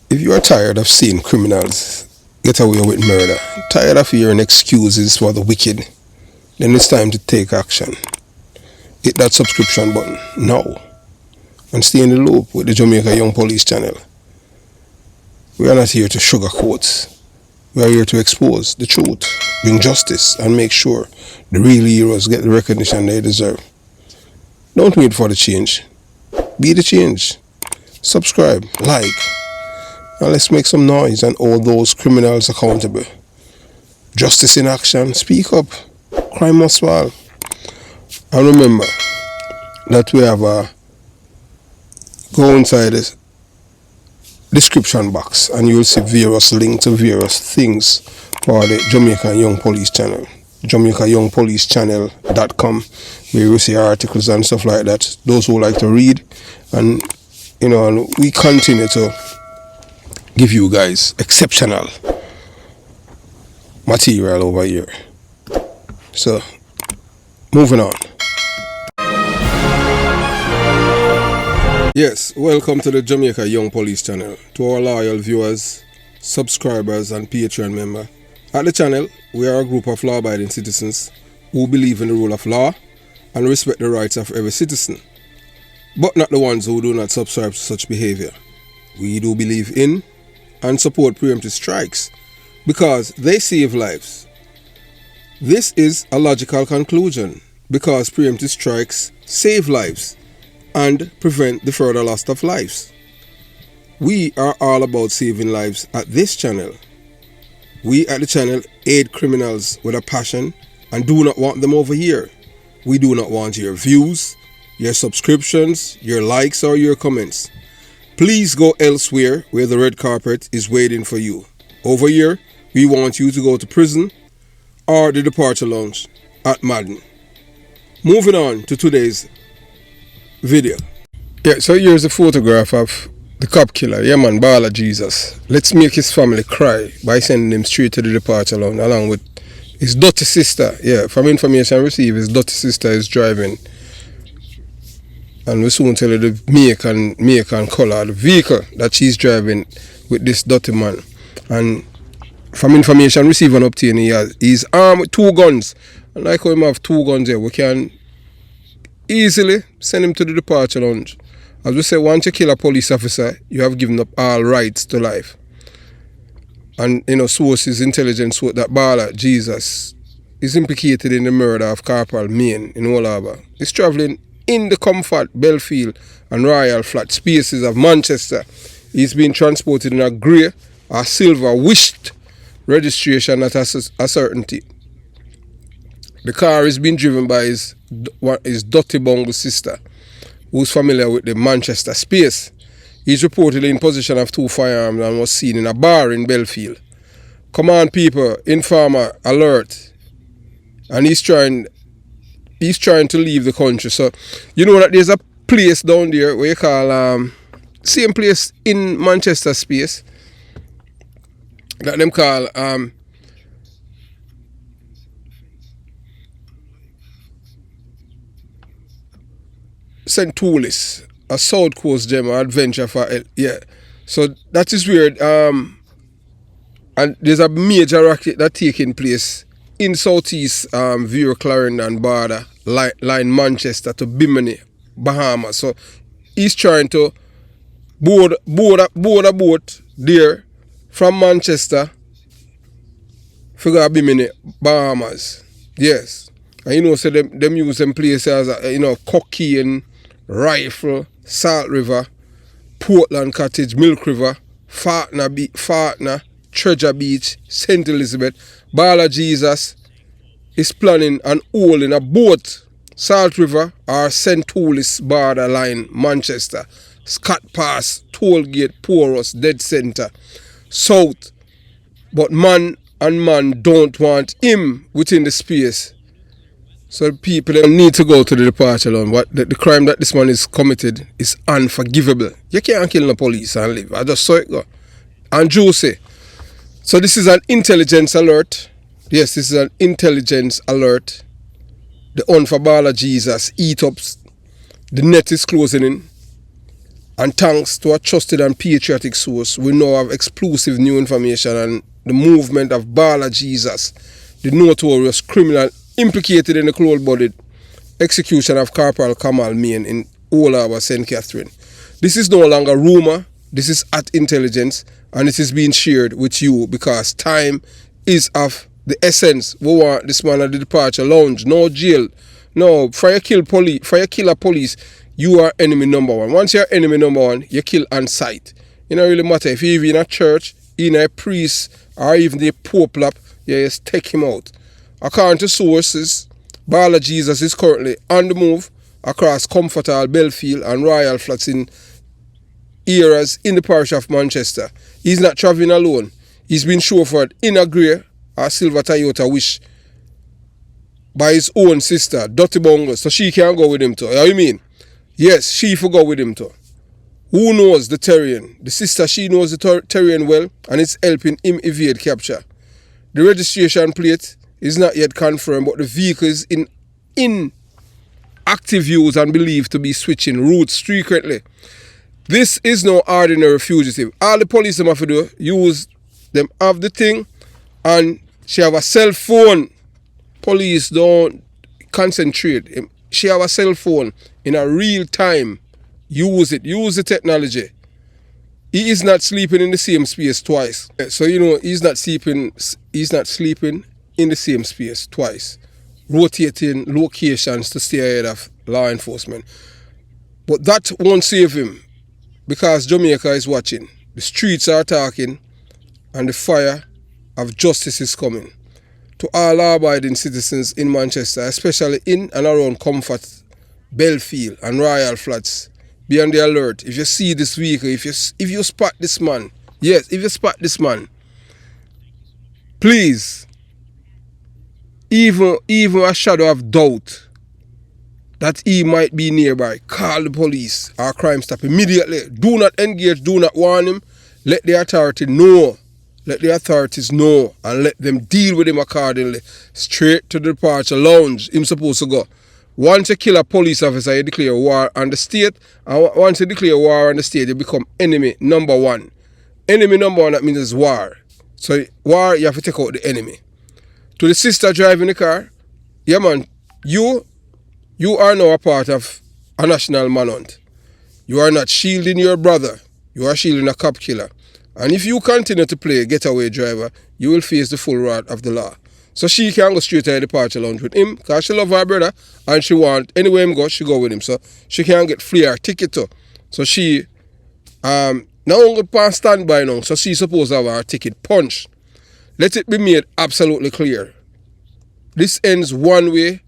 If you are tired of seeing criminals get away with murder, tired of hearing excuses for the wicked, then it's time to take action. Hit that subscription button now and stay in the loop with the Jamaica Young Police channel. We are not here to sugarcoat. We are here to expose the truth, bring justice, and make sure the real heroes get the recognition they deserve. Don't wait for the change. Be the change. Subscribe, like, and let's make some noise and hold those criminals accountable. Justice in action. Speak up. Crime must fall. And remember that we have a go inside the description box and you'll see various links to various things for the Jamaica Young Police channel. JamaicaYoungPoliceChannel.com, where you see articles and stuff like that. Those who like to read, and and we continue to give you guys exceptional material over here. So, moving on. Yes, welcome to the Jamaica Young Police channel. To our loyal viewers, subscribers, and Patreon members. At the channel, we are a group of law-abiding citizens who believe in the rule of law and respect the rights of every citizen, but not the ones who do not subscribe to such behavior. We do believe in and support preemptive strikes because they save lives. This is a logical conclusion because preemptive strikes save lives and prevent the further loss of lives. We are all about saving lives at this channel. We at the channel aid criminals with a passion and do not want them over here. We do not want your views, your subscriptions, your likes, or your comments. Please go elsewhere where the red carpet is waiting for you. Over here, we want you to go to prison or the departure lounge at Mayne. Moving on to today's video. Yeah, so here's a photograph of the cop killer, yeah man, Bala Jesus. Let's make his family cry by sending him straight to the departure lounge along with his dirty sister. Yeah, from information received, his dirty sister is driving. And we soon tell you the make and color of the vehicle that she's driving with this dirty man. And from information received and obtained, he's armed with 2 guns. And like how him have 2 guns here, we can easily send him to the departure lounge. As we say, once you kill a police officer, you have given up all rights to life. And sources, intelligence, that Bala Jesus is implicated in the murder of Corporal Mayne in Old Harbour. He's travelling in the comfort, Belfield and Royal flat spaces of Manchester. He's been transported in a grey or silver wished registration at a certainty. The car is being driven by his dirty bungle sister, who's familiar with the Manchester space. He's reportedly in possession of 2 firearms and was seen in a bar in Belfield. Come on, people, informer alert. And he's trying to leave the country. So you know that there's a place down there where you call same place in Manchester space that them call St. Toulis, a South Coast gem or adventure for yeah. So that is weird. And there's a major racket that taking place in southeast Vero Clarendon border, line Manchester to Bimini, Bahamas. So he's trying to board a boat there from Manchester for go Bimini, Bahamas. Yes. And so them use them places as cocaine, Rifle, Salt River, Portland Cottage, Milk River, Fartner, Treasure Beach, St. Elizabeth. Bala Jesus is planning on holding a boat, Salt River or St. Toulis borderline, Manchester, Scott Pass, Tollgate, Porous, Dead Centre, South. But man and man don't want him within the space. So people need to go to the departure lounge. The crime that this man is committed is unforgivable. You can't kill the police and live. I just saw it go. And Josie. So this is an intelligence alert. Yes, this is an intelligence alert. The hunt for Bala Jesus eat ups. The net is closing in. And thanks to a trusted and patriotic source, we now have exclusive new information on the movement of Bala Jesus, the notorious criminal implicated in the cold-blooded execution of Corporal Kamal Mayne in Old Harbour, St. Catherine. This is no longer rumor, this is at intelligence, and it is being shared with you because time is of the essence. We want this man at the departure lounge, no jail, no fire killer police. You are enemy number one. Once you're enemy number one, you kill on sight. It don't really matter if you're in a church, in a priest, or even the Pope lap, you just take him out. According to sources, Bala Jesus is currently on the move across Comfortable, Belfield and Royal Flats in areas in the parish of Manchester. He's not traveling alone. He's been chauffeured in a grey or silver Toyota Wish by his own sister, Dottie Bungle, so she can go with him too. You know what I mean? Yes, she for go with him too. Who knows the terrain? The sister, she knows the terrain well, and it's helping him evade capture. The registration plate is not yet confirmed, but the vehicle is in active use and believed to be switching routes frequently. This is no ordinary fugitive. All the police them have to do, use them have the thing, and she have a cell phone. Police don't concentrate. She have a cell phone in a real time. Use it. Use the technology. He is not sleeping in the same space twice. So you know he's not sleeping in the same space twice. Rotating locations to stay ahead of law enforcement. But that won't save him because Jamaica is watching. The streets are talking and the fire of justice is coming. To all law-abiding citizens in Manchester, especially in and around Comfort, Belfield and Royal Flats, be on the alert. If you see this vehicle, if you spot this man, yes, if you spot this man, please, even a shadow of doubt that he might be nearby, call the police or Crime Stop immediately. Do not engage, do not warn him. Let the authority know. Let the authorities know and let them deal with him accordingly. Straight to the departure lounge, him supposed to go. Once you kill a police officer, you declare war on the state. And once you declare war on the state, you become enemy number one. Enemy number one, that means it's war. So war, you have to take out the enemy. To the sister driving the car, yeah man, you are now a part of a national manhunt. You are not shielding your brother. You are shielding a cop killer. And if you continue to play getaway driver, you will face the full wrath of the law. So she can go straight to the departure lounge with him because she love her brother and she want, anywhere him go, she go with him. So she can get free her ticket too. So she, now only pass standby now, so she supposed to have her ticket punched. Let it be made absolutely clear. This ends one way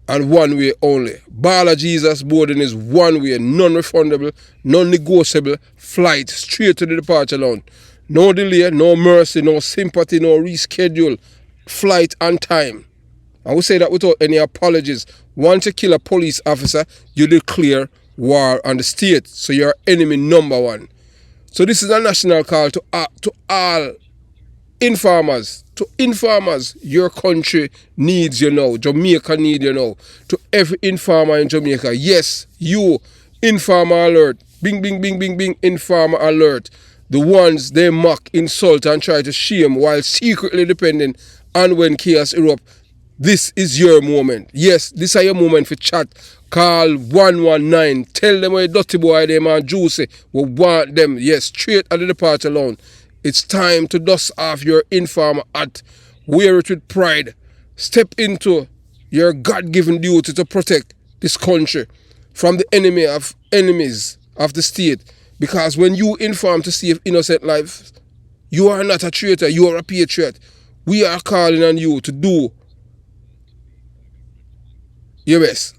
and one way only. Bala Jesus boarding is one way, non-refundable, non-negotiable flight straight to the departure lounge. No delay, no mercy, no sympathy, no reschedule. Flight on time. I will say that without any apologies. Once you kill a police officer, you declare war on the state. So you're enemy number one. So this is a national call to all informers. To informers, your country needs you now. Jamaica needs you now. To every informer in Jamaica, yes, you, informer alert. Bing, bing, bing, bing, bing, informer alert. The ones they mock, insult and try to shame while secretly depending on when chaos erupts. This is your moment. Yes, this is your moment for chat. Call 119. Tell them where dirty boy them and juicy. We want them. Yes, straight at the departure lounge. It's time to dust off your informer hat. Wear it with pride. Step into your God-given duty to protect this country from the enemies of the state. Because when you inform to save innocent lives, you are not a traitor, you are a patriot. We are calling on you to do your best.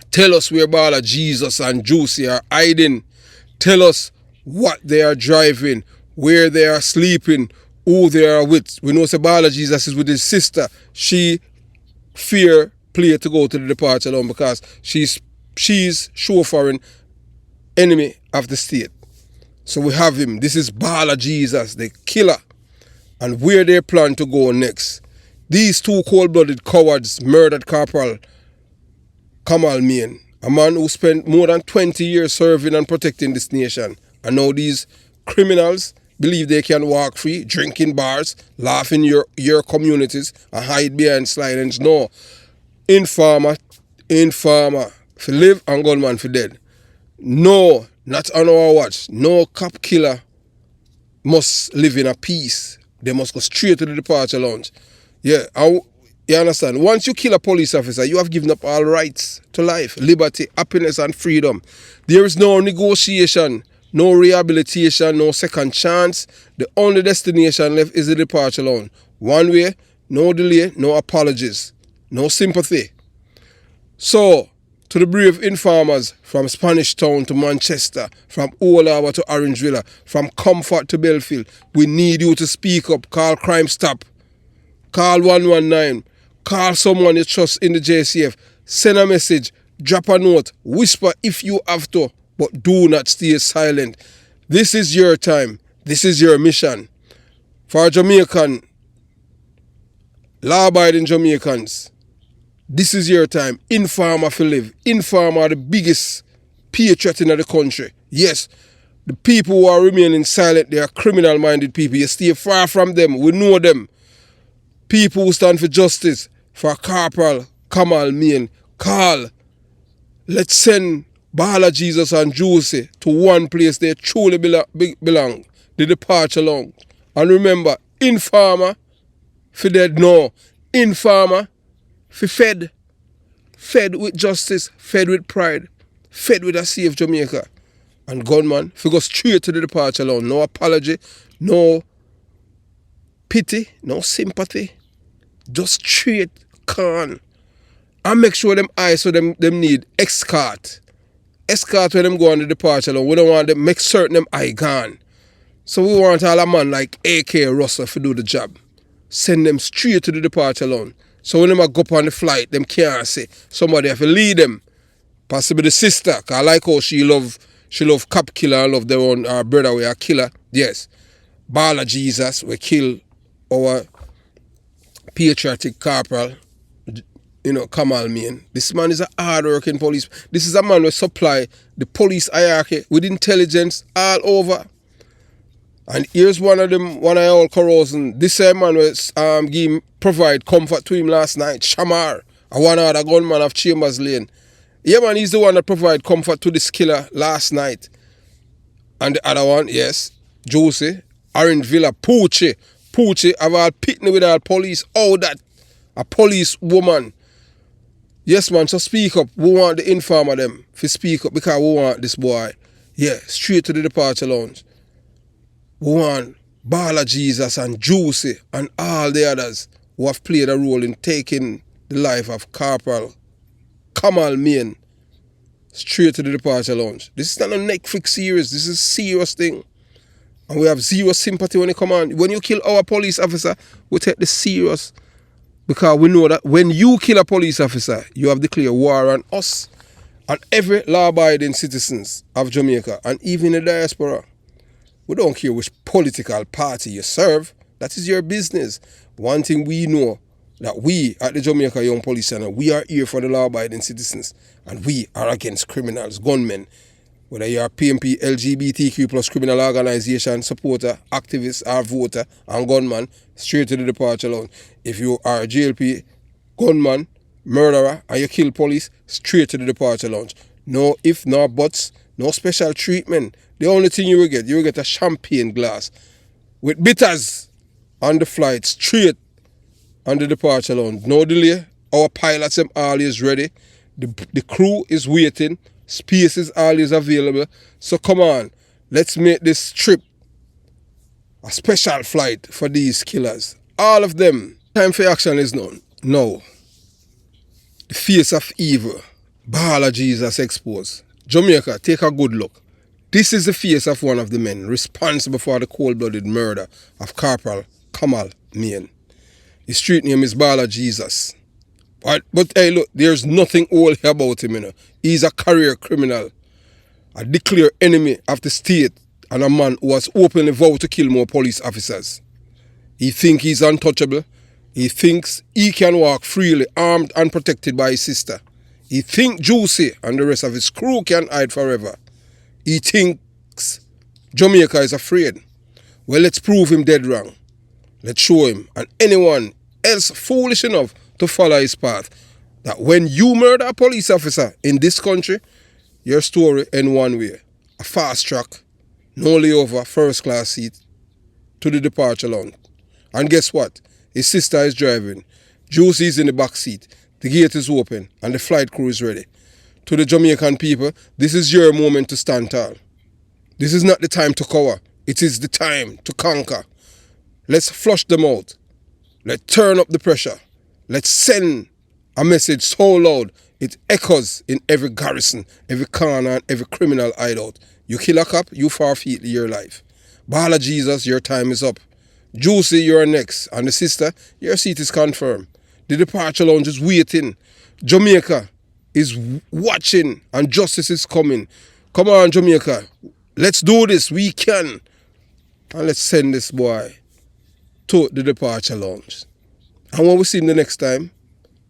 Tell us where Bala Jesus and Juicy are hiding. Tell us what they are driving, where they are sleeping, who they are with. We know Bala Jesus is with his sister. She fear play to go to the departure lounge because she's chauffeuring enemy of the state. So we have him. This is Bala Jesus, the killer. And where they plan to go next. These two cold-blooded cowards murdered Corporal Kamal Mayne A man who spent more than 20 years serving and protecting this nation. And now these criminals believe they can walk free, drink in bars, laugh in your communities, and hide behind silence. No. Informer, for live and gunman for dead. No, not on our watch. No cop killer must live in a peace. They must go straight to the departure lounge. Yeah, you understand? Once you kill a police officer, you have given up all rights to life, liberty, happiness, and freedom. There is no negotiation, no rehabilitation, no second chance. The only destination left is the departure lounge. One way, no delay, no apologies, no sympathy. So, to the brave informers from Spanish Town to Manchester, from Old Harbour to Orange Villa, from Comfort to Belfield, we need you to speak up, call Crime Stop, call 119, call someone you trust in the JCF, send a message, drop a note, whisper if you have to, but do not stay silent. This is your time. This is your mission. For Jamaican, law-abiding Jamaicans, this is your time. Informer for live. Informer are the biggest patriot in the country. Yes, the people who are remaining silent, they are criminal-minded people. You stay far from them. We know them. People who stand for justice, for Corporal, Kamal, Mayne, call. Let's send Bala Jesus and Juicy to one place they truly belong, the departure lounge. And remember, informer for dead, no. Informer for fed with justice, fed with pride, fed with a safe Jamaica. And gunman, for go straight to the departure lounge. No apology, no pity, no sympathy. Just straight con. And make sure them eyes so them need escort. Escort when them go on the departure lounge. We don't want them make certain them eye gone. So we want all a man like AK Russell to do the job. Send them straight to the departure lounge. So when them go up on the flight, them can't say. Somebody have to lead them. Possibly the sister, because I like how she love cop killer and love their own brother we a killer. Yes. Bala Jesus, we kill our patriotic corporal, Kamal Mayne. This man is a hard-working police. This is a man who supply the police hierarchy with intelligence all over. And here's one of all corrosion. This same man was provide comfort to him last night. Shamar, a one other gunman of Chambers Lane. Yeah, man, he's the one that provide comfort to this killer last night. And the other one, yes, Josie, Orange Villa, Poochie have all pitney with our police. Oh, that a police woman. Yes, man, so speak up. We want the informer them to speak up because we want this boy, yeah, straight to the departure lounge. We want Bala Jesus and Juicy and all the others who have played a role in taking the life of Corporal Kamal Mayne straight to the departure lounge. This is not a Netflix series. This is a serious thing. And we have zero sympathy when it come on. When you kill our police officer, we take this serious. Because we know that when you kill a police officer, you have declared war on us and every law-abiding citizens of Jamaica and even the diaspora. We don't care which political party you serve. That is your business. One thing we know, that we at the Jamaica Young Police Center, we are here for the law-abiding citizens. And we are against criminals, gunmen. Whether you are PMP, LGBTQ plus criminal organization, supporter, activist, or voter, and gunman, straight to the departure lounge. If you are a JLP, gunman, murderer, and you kill police, straight to the departure lounge. No if, no buts, no special treatment. The only thing you will get a champagne glass with bitters on the flight, straight on the departure lounge. No delay. Our pilots are always ready. The crew is waiting. Space is always available. So come on, let's make this trip a special flight for these killers. All of them. Time for action is known. Now, the face of evil. Bala Jesus exposed. Jamaica, take a good look. This is the face of one of the men responsible for the cold-blooded murder of Corporal Kamal Mayne. His street name is Bala Jesus. But hey, look, there's nothing old about him, He's a career criminal, a declared enemy of the state, and a man who has openly vowed to kill more police officers. He thinks he's untouchable. He thinks he can walk freely, armed and protected by his sister. He think Juicy and the rest of his crew can hide forever. He thinks Jamaica is afraid. Well, let's prove him dead wrong. Let's show him and anyone else foolish enough to follow his path that when you murder a police officer in this country, your story ends one way. A fast track, no layover, first class seat to the departure lounge. And guess what? His sister is driving. Juicy is in the back seat. The gate is open and the flight crew is ready. To the Jamaican people, this is your moment to stand tall. This is not the time to cower. It is the time to conquer. Let's flush them out. Let's turn up the pressure. Let's send a message so loud it echoes in every garrison, every corner, and every criminal hideout. You kill a cop, you forfeit your life. Ball of Jesus, your time is up. Juicy, you're next. And the sister, your seat is confirmed. The departure lounge is waiting. Jamaica is watching and justice is coming. Come on, Jamaica. Let's do this. We can. And let's send this boy to the departure lounge. And when we see him the next time,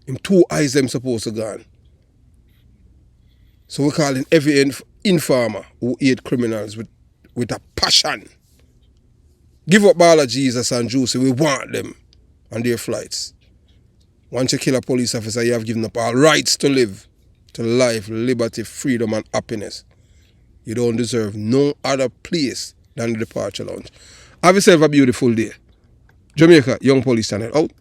him two eyes them supposed to gone. So we call him every informer who hate criminals with a passion. Give up Ball of Jesus and Juicy. We want them on their flights. Once you kill a police officer, you have given up all rights to live, to life, liberty, freedom, and happiness. You don't deserve no other place than the departure lounge. Have yourself a beautiful day. Jamaica Young Police Channel out.